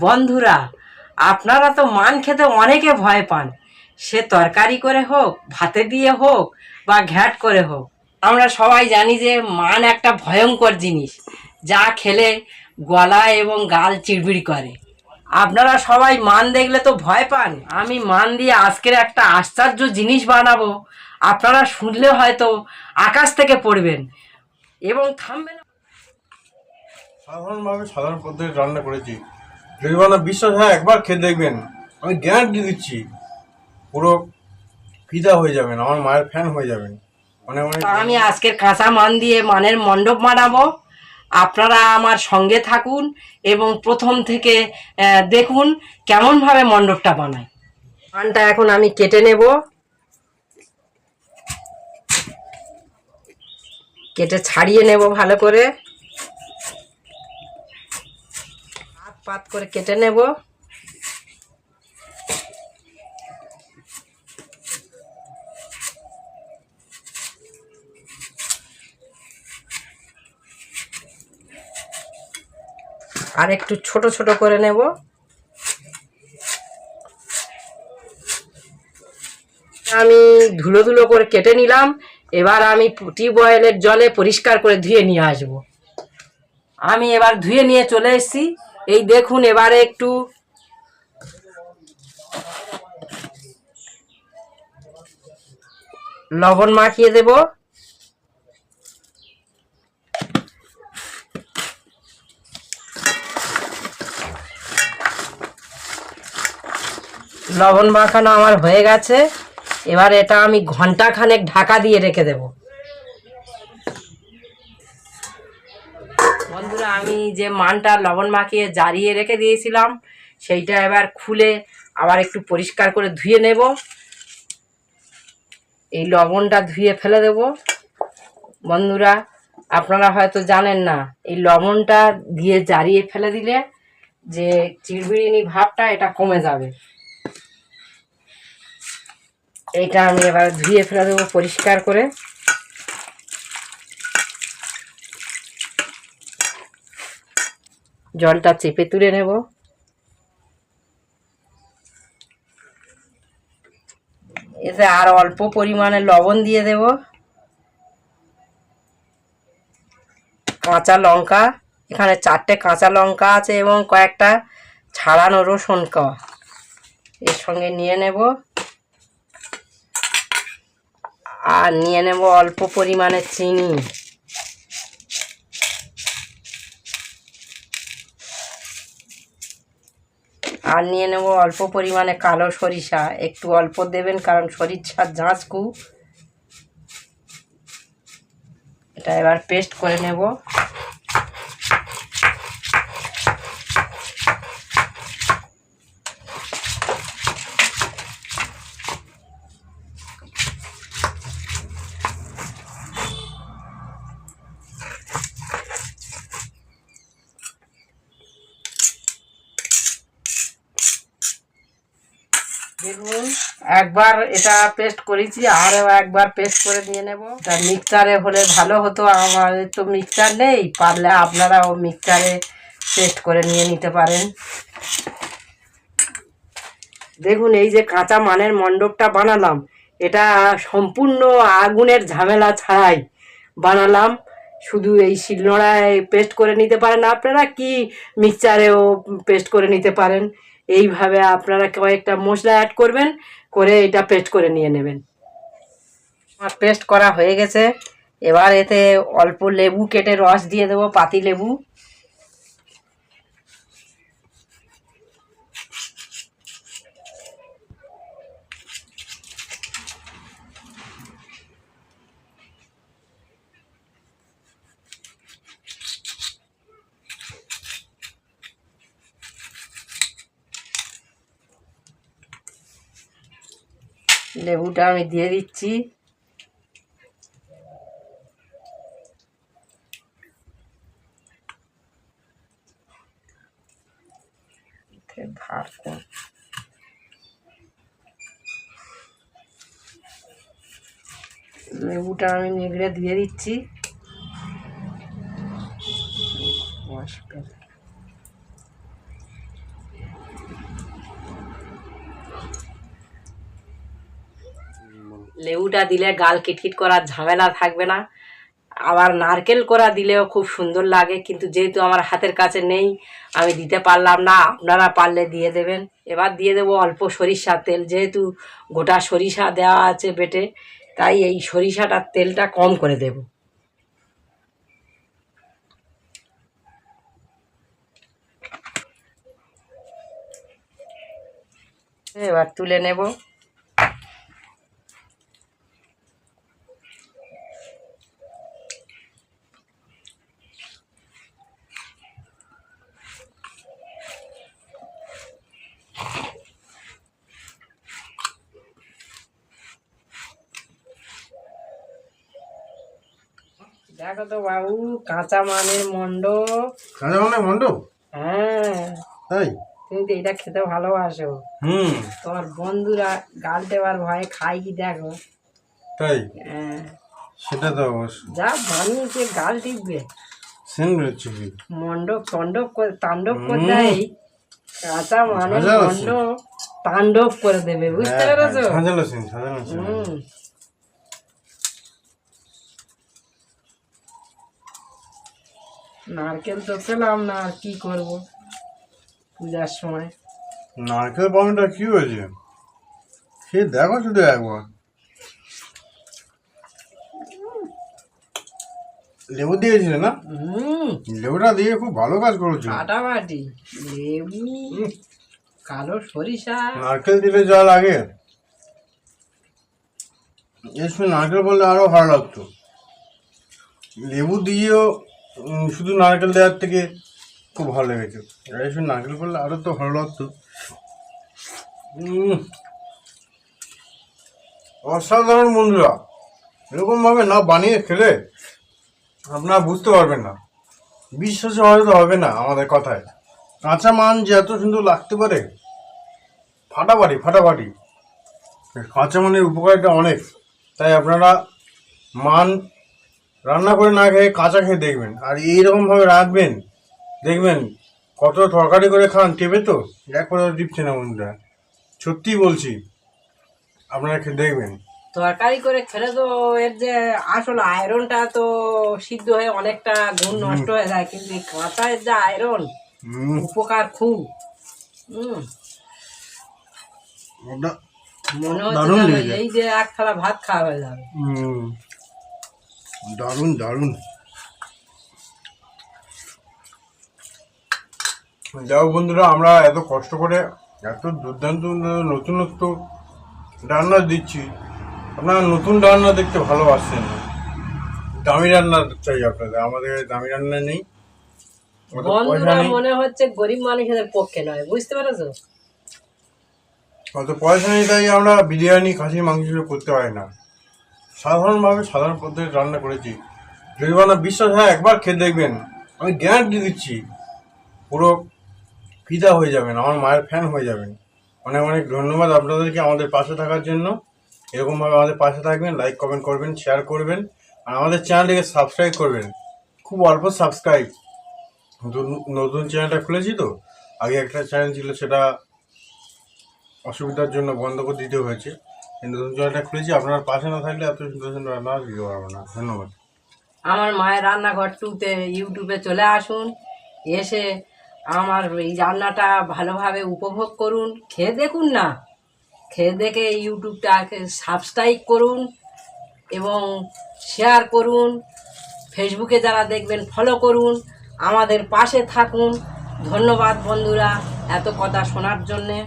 বন্ধুরা, আপনারা তো মান খেতে অনেকে ভয় পান, সে তরকারি করে হোক, ভাতে দিয়ে হোক বা ঘ্যাট করে হোক। আমরা সবাই জানি যে মান একটা ভয়ঙ্কর জিনিস, যা খেলে গলা এবং গাল চিড়বিড় করে। আপনারা সবাই মান দেখলে তো ভয় পান। আমি মান দিয়ে আজকের একটা আশ্চর্য জিনিস বানাবো, আপনারা শুনলে হয়তো আকাশ থেকে পড়বেন এবং থামবেন। সাধারণ পদ্ধতি রান্না করেছি। যদি বানা বিশ্বাস হয় একবার খেয়ে দেখবেন, আমি গ্যারান্টি দিচ্ছি পুরো ফিদা হয়ে যাবেন, আমার মায়ের ফ্যান হয়ে যাবেন। আমি আজকের কাঁচা মান দিয়ে মানের মণ্ডপ বানাবো। আপনারা আমার সঙ্গে থাকুন এবং প্রথম থেকে দেখুন কেমনভাবে মণ্ডপটা বানাই। মানটা এখন আমি কেটে নেব, কেটে ছাড়িয়ে নেব ভালো করে, পাত পাত করে কেটে নেব। আর একটু ছোট ছোট করে নেব। আমি ধুলো ধুলো করে কেটে নিলাম। এবার আমি টিউবওয়েলের জলে পরিষ্কার করে ধুয়ে নিয়ে আসব। আমি এবার ধুয়ে নিয়ে চলে এসেছি। এই দেখুন, এবারে একটু লবণ মাখিয়ে দেব। লবণ মাখানো আমার হয়ে গেছে। এবার এটা আমি ঘন্টা খানেক ঢাকা দিয়ে রেখে দেব। বন্ধুরা, আমি যে মানটা লবণ মাখিয়ে জারিয়ে রেখে দিয়েছিলাম, সেইটা এবার খুলে আবার একটু পরিষ্কার করে ধুয়ে নেব। এই লবণটা ধুয়ে ফেলে দেব। বন্ধুরা, আপনারা হয়তো জানেন না, এই লবণটা দিয়ে জারিয়ে ফেলে দিলে যে চিড়বিড়িনি ভাবটা এটা কমে যাবে। এইটা আমি এবার ধুয়ে ফেলে দেবো পরিষ্কার করে। জলটা চেপে তুলে নেব। এতে আর অল্প পরিমাণে লবণ দিয়ে দেব। কাঁচা লঙ্কা, এখানে 4টে কাঁচা লঙ্কা আছে এবং কয়েকটা ছাড়ানো রসুন কোয়া এর সঙ্গে নিয়ে নেব। আর নিয়ে নেব অল্প পরিমাণে চিনি। আর নিয়ে নেব অল্প পরিমাণে কালো সরিষা। একটু অল্প দেবেন, কারণ সরিষার ঝাঁঝ খুব। এটা এবার পেস্ট করে নেব। দেখুন, একবার এটা পেস্ট করেছি, আরও একবার পেস্ট করে নিয়ে নেব। তা মিক্সচারে হলে ভালো হতো, আমাদের তো মিক্সচার নেই। পারলে আপনারাও মিক্সচারে পেস্ট করে নিয়ে নিতে পারেন। দেখুন, এই যে কাঁচা মানের মণ্ডপটা বানালাম, এটা সম্পূর্ণ আগুনের ঝামেলা ছাড়াই বানালাম। শুধু এই শিলনোড়ায় পেস্ট করে নিতে পারেন আপনারা, কি মিক্সচারেও পেস্ট করে নিতে পারেন। এইভাবে আপনারা কয়েকটা মশলা অ্যাড করবেন, করে এটা পেস্ট করে নিয়ে নেবেন। আমার পেস্ট করা হয়ে গেছে। এবার এতে অল্প লেবু কেটে রস দিয়ে দেবো, পাতি লেবু। লেবুটা আমি দিয়ে দিচ্ছি। লেবুটা আমি নিগড়ে দিয়ে দিচ্ছি। লেবুটা দিলে গাল কিটকিট করার ঝামেলা থাকবে না। আবার নারকেল কোড়া দিলেও খুব সুন্দর লাগে, কিন্তু যেহেতু আমার হাতের কাছে নেই আমি দিতে পারলাম না, আপনারা পারলে দিয়ে দেবেন। এবার দিয়ে দেবো অল্প সরিষার তেল, যেহেতু গোটা সরিষা দেওয়া আছে বেটে, তাই এই সরিষাটার তেলটা কম করে দেব। এবার তুলে নেব। দেখো তো বাবু, কাঁচা মানের মন্ড। কাঁচা মানে মন্ডপ? হ্যাঁ, তাই? তুমি তো এটা খেতে ভালোবাসো। তোমার বন্ধুরা গাল দেওয়ার ভয়ে খাই কি দেখো। তাই? হ্যাঁ, সেটা তো অবশ্য। যা বানিয়েছে গাল টিপবে। সেন বেরোচ্ছে কি? মণ্ডপ তণ্ডব করে তাণ্ডব করে দেয়। কাঁচা মানের ঝাঁঝালো মন্ড তাণ্ডব করে দেবে, বুঝতে পেরেছো? সাজালো সেন, সাজালো সেন। নারকেল তো পেলাম না, আর কি করব পূজার সময়। নারকেল পাউডারটা কি হয়েছে সে দেখো শুধু একবার। লেবু দিয়েছিলে না? লেবুটা দিয়ে খুব ভালো কাজ করেছো। ফাটাফাটি লেবু, কালো সরিষা। নারকেল দিলে যা লাগে এর সঙ্গে নারকেল বললে আরো ভালো লাগতো। লেবু দিয়েও শুধু নারকেল দেওয়ার থেকে খুব ভালো লেগেছে। এর সঙ্গে নারকেল করলে আরো তো ভালো লাগতো। অসাধারণ বন্ধুরা, এরকম ভাবে না বানিয়ে খেলে আপনারা বুঝতে পারবেন না, বিশ্বাসে হয়তো হবে না আমাদের কথায়। কাঁচা মান যে এত সুন্দর লাগতে পারে, ফাটাফাটি ফাটাফাটি। কাঁচা মানের উপকারিতা অনেক, তাই আপনারা মান রান্না করে না খেয়ে কাঁচা খেয়ে দেখবেন, আর এইরকমভাবে রাখবেন, দেখবেন কত তরকারি করে খান টেপে তো এক করে টিপছে না বন্ধুরা। সত্যি বলছি, আপনারা খেয়ে দেখবেন। তরকারি করে খেলে তো এর যে আসল আয়রনটা তো সিদ্ধ হয়ে অনেকটা গুণ নষ্ট হয়ে যায়, কিন্তু এই কাঁচা এর যে আয়রন উপকার খুব। মনে হচ্ছে এই যে এক থালা ভাত খাওয়া হয়ে যাবে। দারুণ দারুণ। যাও বন্ধুরা, আমরা এত কষ্ট করে এত দুর্দান্ত নতুনত্ব রান্না দিচ্ছি, আপনারা নতুন রান্না দেখতে ভালোবাসছেন না, দামি রান্না চাই আপনাদের। আমাদের দামি রান্না নেই, বন্ধুরা মনে হচ্ছে গরিব মানুষের পক্ষে নয়, বুঝতে পেরেছো? অত পয়সা নেই তাই আমরা বিরিয়ানি খাসির মাংস করতে পারি না। সাধারণভাবে সাধারণ পদ্ধতি রান্না করেছি। যদি না বিশ্বাস হয় একবার খেয়ে দেখবেন, আমি গ্যারান্টি দিচ্ছি পুরো ফিদা হয়ে যাবেন, আমার মায়ের ফ্যান হয়ে যাবেন। অনেক অনেক ধন্যবাদ আপনাদেরকে আমাদের পাশে থাকার জন্য। এরকমভাবে আমাদের পাশে থাকবেন, লাইক কমেন্ট করবেন, শেয়ার করবেন, আর আমাদের চ্যানেলটিকে সাবস্ক্রাইব করবেন। খুব অল্প সাবস্ক্রাইব, নতুন চ্যানেলটা খুলেছি তো। আগে একটা চ্যানেল ছিল, সেটা অসুবিধার জন্য বন্ধ করে দিতে হয়েছে। নতুন চ্যানেলটা খুলেছি, আপনার পাশে না থাকলে এত সুন্দর সুন্দর রান্না দিতে পারবো না। ধন্যবাদ। আমার মায়ের রান্নাঘর টুতে ইউটিউবে চলে আসুন, এসে আমার এই রান্নাটা ভালোভাবে উপভোগ করুন, খেয়ে দেখুন না, খেয়ে দেখে ইউটিউবটাকে সাবস্ক্রাইব করুন এবং শেয়ার করুন। ফেসবুকে যারা দেখবেন ফলো করুন, আমাদের পাশে থাকুন। ধন্যবাদ বন্ধুরা এত কথা শোনার জন্যে।